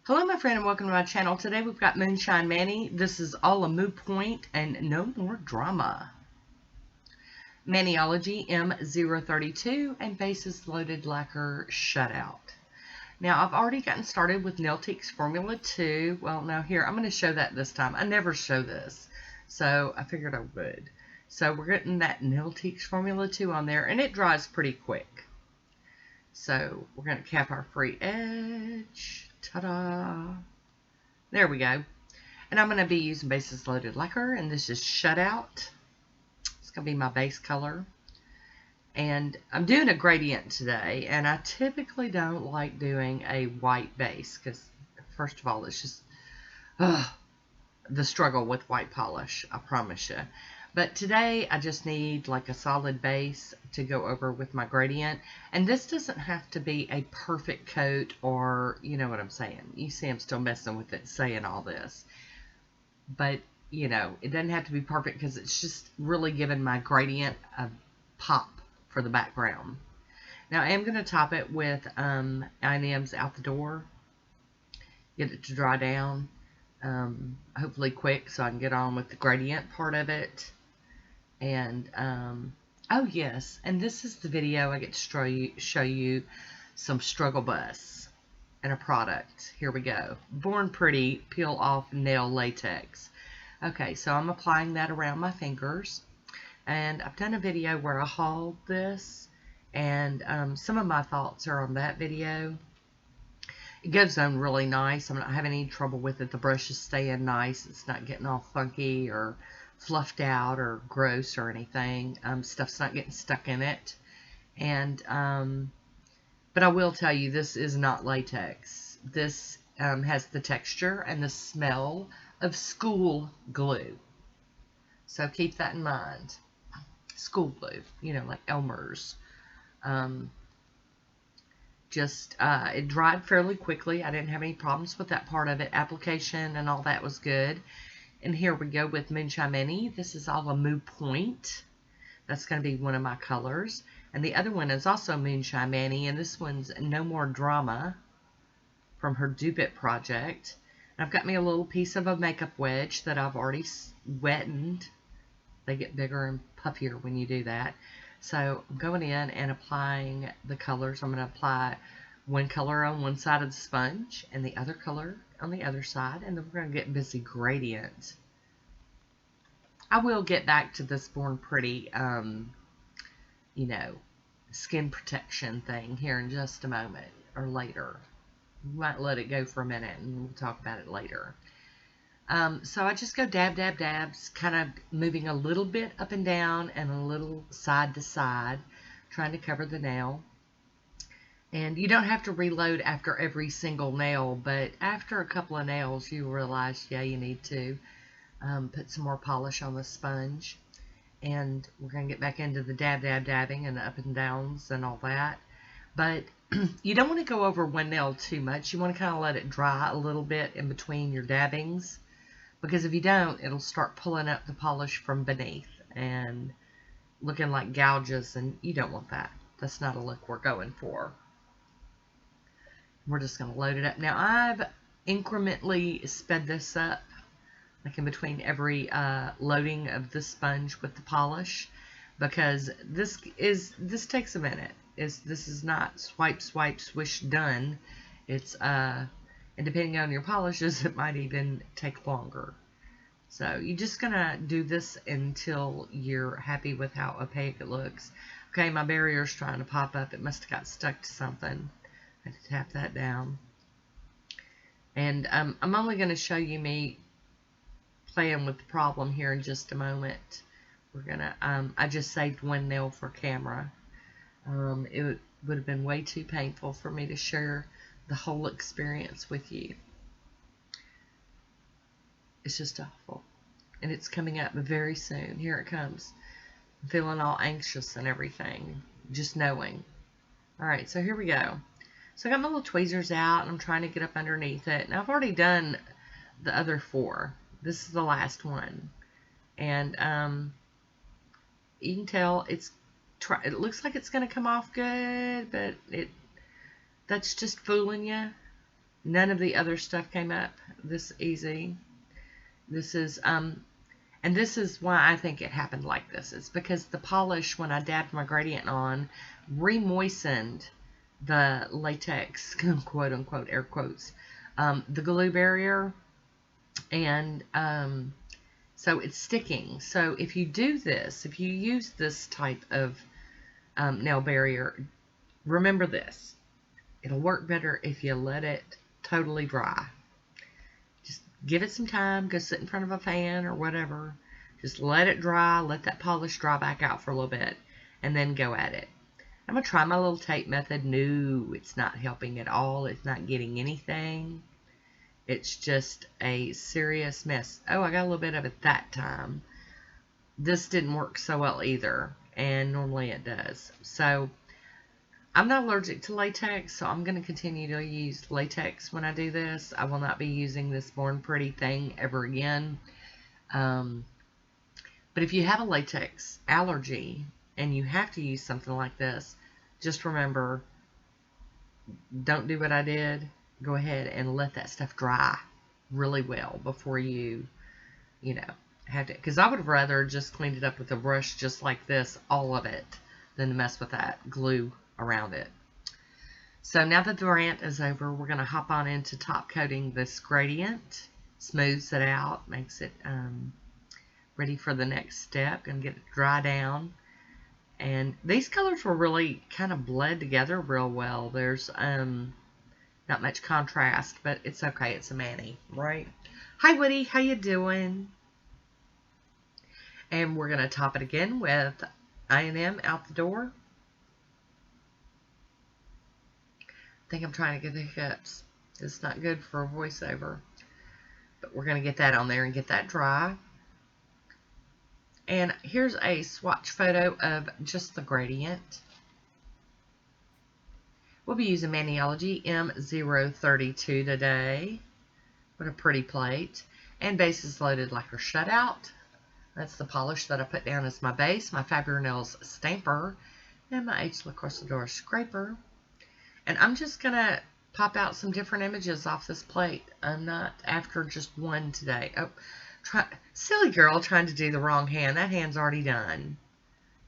Hello my friend and welcome to my channel. Today we've got Moonshine Manny. This is all a moot point and no more drama. Maniology M032 and Bases Loaded Lacquer Shutout. Now I've already gotten started with Nailtiques Formula 2. Well now here I'm going to show that this time. I never show this, so I figured I would. So we're getting that Nailtiques Formula 2 on there and it dries pretty quick. So we're going to cap our free edge. Ta-da! There we go. And I'm going to be using Bases Loaded Lacquer, and this is Shutout. It's going to be my base color. And I'm doing a gradient today, and I typically don't like doing a white base, because first of all, it's just the struggle with white polish, I promise you. But today, I just need like a solid base to go over with my gradient. And this doesn't have to be a perfect coat or, you know what I'm saying. You see I'm still messing with it saying all this. But, you know, it doesn't have to be perfect because it's just really giving my gradient a pop for the background. Now, I am going to top it with I&M's Out the Door. Get it to dry down. Hopefully quick so I can get on with the gradient part of it. And, oh yes, and this is the video I get to show you some struggle bus and a product. Here we go. Born Pretty Peel Off Nail Latex. Okay, so I'm applying that around my fingers. And I've done a video where I hauled this. And some of my thoughts are on that video. It goes on really nice. I'm not having any trouble with it. The brush is staying nice. It's not getting all funky or fluffed out or gross or anything. Stuff's not getting stuck in it. And but I will tell you, this is not latex. This has the texture and the smell of school glue. So keep that in mind. School glue, you know, like Elmer's. It dried fairly quickly. I didn't have any problems with that part of it. Application and all that was good. And here we go with Moonshine Manny. This is all a moot point. That's going to be one of my colors. And the other one is also Moonshine Manny. And this one's No More Drama from her Dupe It project. And I've got me a little piece of a makeup wedge that I've already wetted. They get bigger and puffier when you do that. So I'm going in and applying the colors. I'm going to apply one color on one side of the sponge and the other color on the other side, and then we're going to get busy gradient. I will get back to this Born Pretty, you know, skin protection thing here in just a moment or later. We might let it go for a minute and we'll talk about it later. So I just go dab, dab, dabs, kind of moving a little bit up and down and a little side to side, trying to cover the nail. And you don't have to reload after every single nail, but after a couple of nails, you realize, yeah, you need to put some more polish on the sponge. And we're going to get back into the dab, dab, dabbing and the up and downs and all that. But you don't want to go over one nail too much. You want to kind of let it dry a little bit in between your dabbings. Because if you don't, it'll start pulling up the polish from beneath and looking like gouges, and you don't want that. That's not a look we're going for. We're just going to load it up. Now, I've incrementally sped this up, like in between every loading of the sponge with the polish, because this takes a minute. This is not swipe, swipe, swish, done. It's and depending on your polishes, it might even take longer. So you're just going to do this until you're happy with how opaque it looks. Okay, my barrier's trying to pop up. It must have got stuck to something. I had to tap that down. And I'm only going to show you me playing with the problem here in just a moment. We're going to, I just saved one nail for camera. It would have been way too painful for me to share the whole experience with you. It's just awful. And it's coming up very soon. Here it comes. I'm feeling all anxious and everything. Just knowing. Alright, so here we go. So I got my little tweezers out. And I'm trying to get up underneath it. Now I've already done the other 4. This is the last one. And you can tell it looks like it's going to come off good. But that's just fooling you. None of the other stuff came up this easy. This is, and this is why I think it happened like this. It's because the polish, when I dabbed my gradient on, re-moistened the latex, quote unquote, air quotes, the glue barrier, and so it's sticking. So if you do this, if you use this type of nail barrier, remember this. It'll work better if you let it totally dry. Just give it some time, go sit in front of a fan or whatever. Just let it dry, let that polish dry back out for a little bit, and then go at it. I'm going to try my little tape method. No, it's not helping at all. It's not getting anything. It's just a serious mess. Oh, I got a little bit of it that time. This didn't work so well either, and normally it does. So I'm not allergic to latex, so I'm going to continue to use latex when I do this. I will not be using this Born Pretty thing ever again. But if you have a latex allergy and you have to use something like this, just remember, don't do what I did. Go ahead and let that stuff dry really well before you have to. Because I would have rather just cleaned it up with a brush just like this, all of it, than to mess with that glue around it. So now that the rant is over, we're going to hop on into top coating this gradient. Smooths it out, makes it ready for the next step. Going to get it dry down. And these colors were really kind of bled together real well. There's not much contrast, but it's okay. It's a Mani, right? Hi, Woody. How you doing? And we're going to top it again with I&M Out the Door. I think I'm trying to get the hiccups. It's not good for a voiceover. But we're going to get that on there and get that dry. And here's a swatch photo of just the gradient. We'll be using Maniology M032 today. What a pretty plate. And Bases Loaded like our Shutout. That's the polish that I put down as my base, my Faber-Nails stamper, and my H. La Corsadora scraper. And I'm just going to pop out some different images off this plate. I'm not after just one today. Oh, silly girl trying to do the wrong hand. That hand's already done.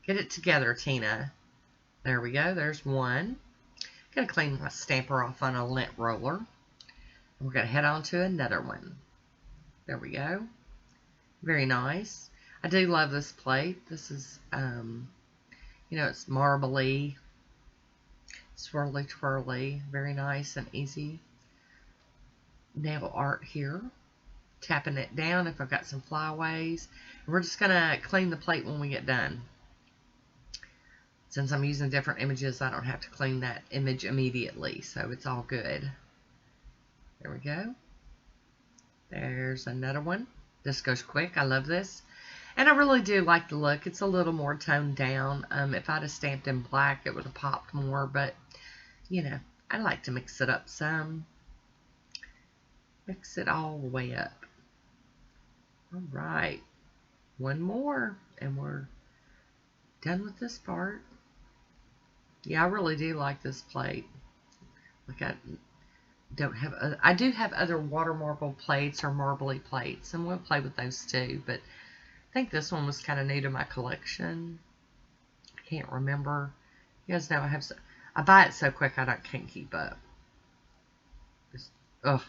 Get it together, Tina. There we go. There's one. Going to clean my stamper off on a lint roller. And we're going to head on to another one. There we go. Very nice. I do love this plate. This is, it's marbly, swirly twirly. Very nice and easy nail art here. Tapping it down if I've got some flyaways. And we're just going to clean the plate when we get done. Since I'm using different images, I don't have to clean that image immediately, so it's all good. There we go. There's another one. This goes quick. I love this. And I really do like the look. It's a little more toned down. If I'd have stamped in black, it would have popped more, but, I like to mix it up some. Mix it all the way up. All right. One more, and we're done with this part. Yeah, I really do like this plate. Like I do have other water marble plates or marbly plates, and we'll play with those too, but I think this one was kind of new to my collection. I can't remember. You guys know I buy it so quick I can't keep up. Ugh.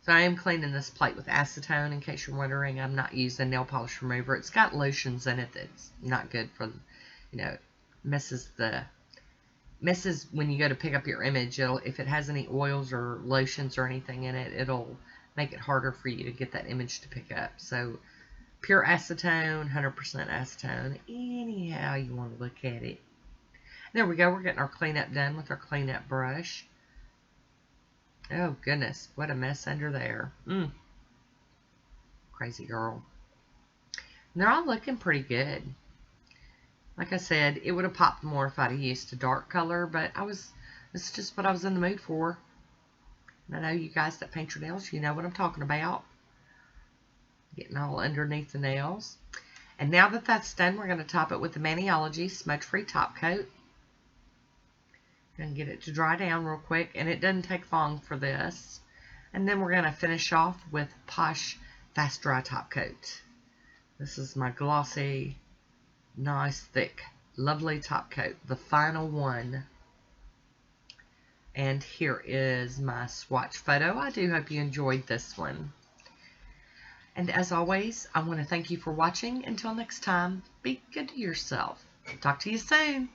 So I am cleaning this plate with acetone. In case you're wondering, I'm not using nail polish remover. It's got lotions in it that's not good for, messes when you go to pick up your image. If it has any oils or lotions or anything in it, it'll make it harder for you to get that image to pick up. So pure acetone, 100% acetone, anyhow you want to look at it. There we go. We're getting our cleanup done with our cleanup brush. Oh, goodness. What a mess under there. Crazy girl. And they're all looking pretty good. Like I said, it would have popped more if I'd have used a dark color, but this is just what I was in the mood for. And I know you guys that paint your nails, you know what I'm talking about. Getting all underneath the nails. And now that that's done, we're going to top it with the Maniology Smudge Free Top Coat. Gonna get it to dry down real quick, and it doesn't take long for this. And then we're gonna finish off with Poshe Fast Dry Top Coat. This is my glossy, nice, thick, lovely top coat, the final one. And here is my swatch photo. I do hope you enjoyed this one. And as always, I want to thank you for watching. Until next time, be good to yourself. Talk to you soon.